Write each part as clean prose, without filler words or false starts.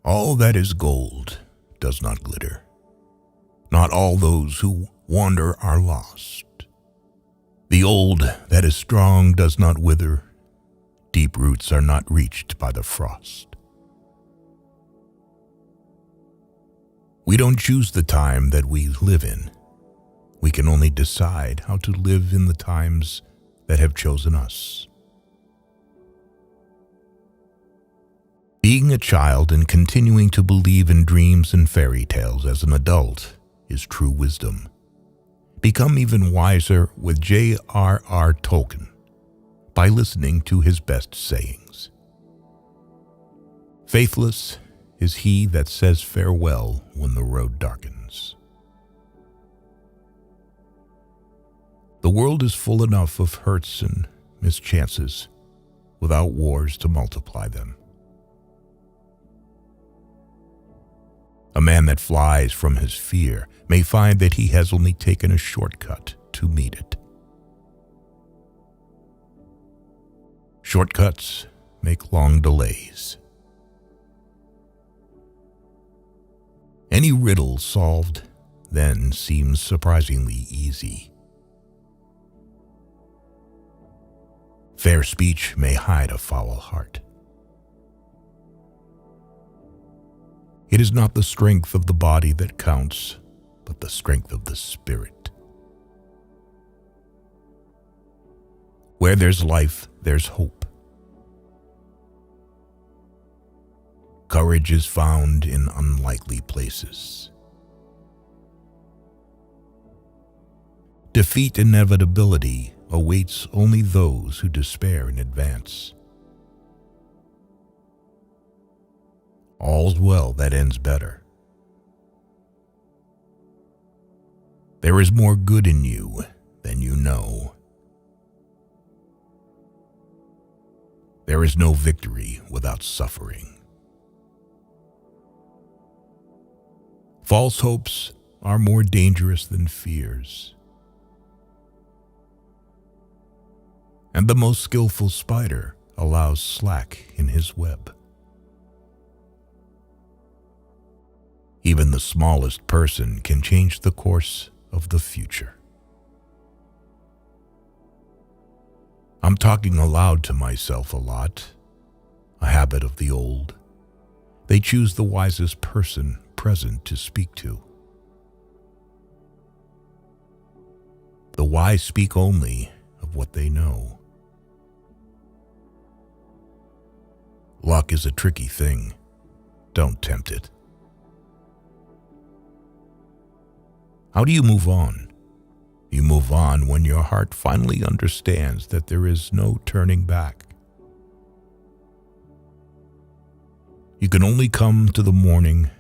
All that is gold does not glitter. Not all those who wander are lost. The old that is strong does not wither. Deep roots are not reached by the frost. We don't choose the time that we live in. We can only decide how to live in the times that have chosen us. Being a child and continuing to believe in dreams and fairy tales as an adult is true wisdom. Become even wiser with J.R.R. Tolkien by listening to his best sayings. Faithless is he that says farewell when the road darkens. The world is full enough of hurts and mischances without wars to multiply them. A man that flies from his fear may find that he has only taken a shortcut to meet it. Shortcuts make long delays. Any riddle solved then seems surprisingly easy. Fair speech may hide a foul heart. It is not the strength of the body that counts, but the strength of the spirit. Where there's life, there's hope. Courage is found in unlikely places. Defeat inevitability awaits only those who despair in advance. All's well that ends better. There is more good in you than you know. There is no victory without suffering. False hopes are more dangerous than fears. And the most skillful spider allows slack in his web. Even the smallest person can change the course of the future. I'm talking aloud to myself a lot, a habit of the old. They choose the wisest person present to speak to. The wise speak only of what they know. Luck is a tricky thing. Don't tempt it. How do you move on? You move on when your heart finally understands that there is no turning back. You can only come to the morning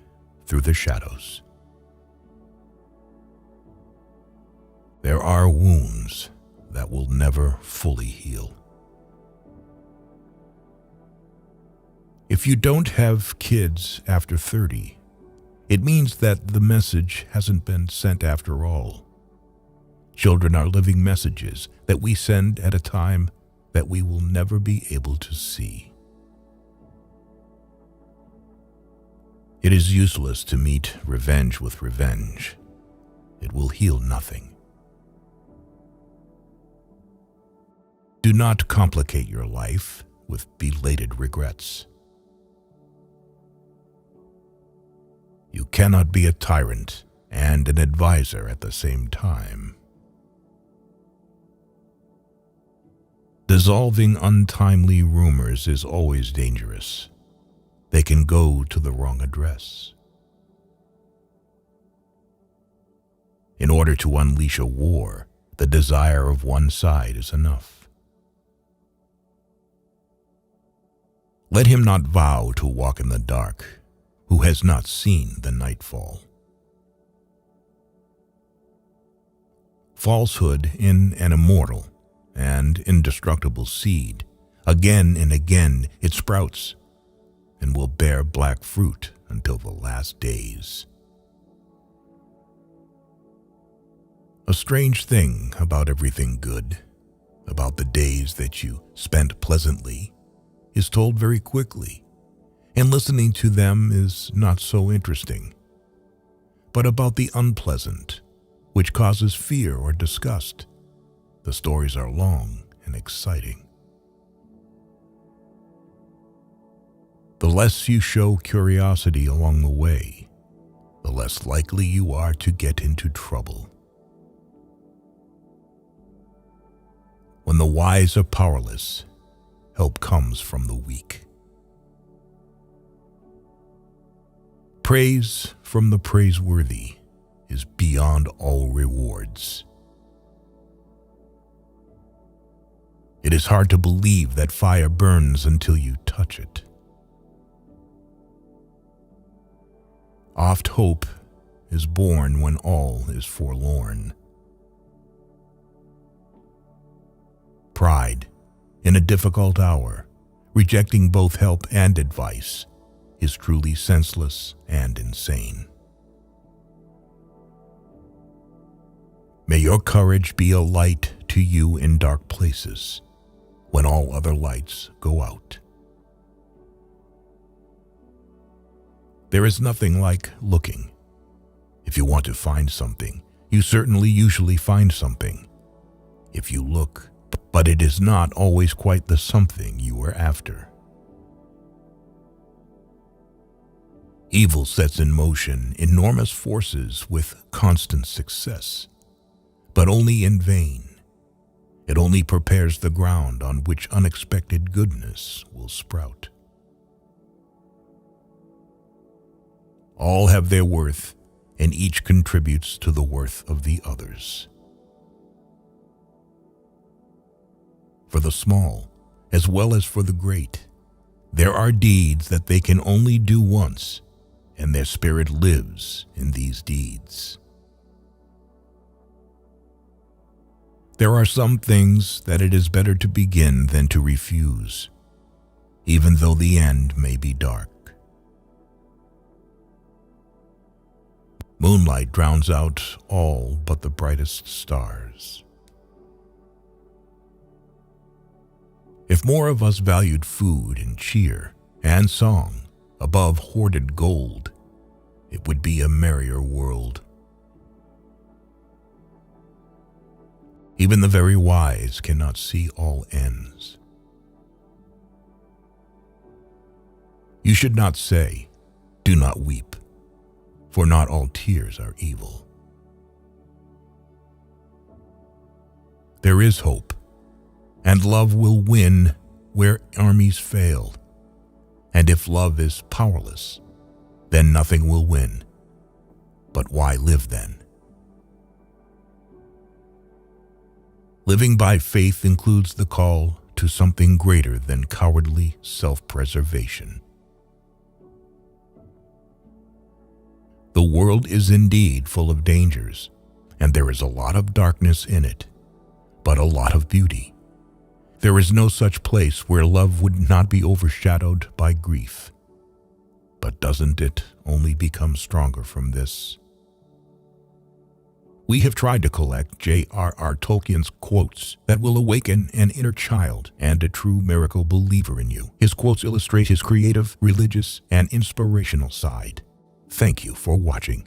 through the shadows. There are wounds that will never fully heal. If you don't have kids after 30, it means that the message hasn't been sent after all. Children are living messages that we send at a time that we will never be able to see. It is useless to meet revenge with revenge. It will heal nothing. Do not complicate your life with belated regrets. You cannot be a tyrant and an advisor at the same time. Dissolving untimely rumors is always dangerous. They can go to the wrong address. In order to unleash a war, the desire of one side is enough. Let him not vow to walk in the dark who has not seen the nightfall. Falsehood in an immortal and indestructible seed, again and again it sprouts and will bear black fruit until the last days. A strange thing about everything good, about the days that you spent pleasantly, is told very quickly, and listening to them is not so interesting. But about the unpleasant, which causes fear or disgust, the stories are long and exciting. The less you show curiosity along the way, the less likely you are to get into trouble. When the wise are powerless, help comes from the weak. Praise from the praiseworthy is beyond all rewards. It is hard to believe that fire burns until you touch it. Oft hope is born when all is forlorn. Pride, in a difficult hour, rejecting both help and advice, is truly senseless and insane. May your courage be a light to you in dark places, when all other lights go out. There is nothing like looking. If you want to find something, you certainly usually find something. If you look, but it is not always quite the something you were after. Evil sets in motion enormous forces with constant success, but only in vain. It only prepares the ground on which unexpected goodness will sprout. All have their worth, and each contributes to the worth of the others. For the small, as well as for the great, there are deeds that they can only do once, and their spirit lives in these deeds. There are some things that it is better to begin than to refuse, even though the end may be dark. Moonlight drowns out all but the brightest stars. If more of us valued food and cheer and song above hoarded gold, it would be a merrier world. Even the very wise cannot see all ends. You should not say, "Do not weep," for not all tears are evil. There is hope, and love will win where armies fail. And if love is powerless, then nothing will win. But why live then? Living by faith includes the call to something greater than cowardly self-preservation. The world is indeed full of dangers, and there is a lot of darkness in it, but a lot of beauty. There is no such place where love would not be overshadowed by grief. But doesn't it only become stronger from this? We have tried to collect J.R.R. Tolkien's quotes that will awaken an inner child and a true miracle believer in you. His quotes illustrate his creative, religious, and inspirational side. Thank you for watching.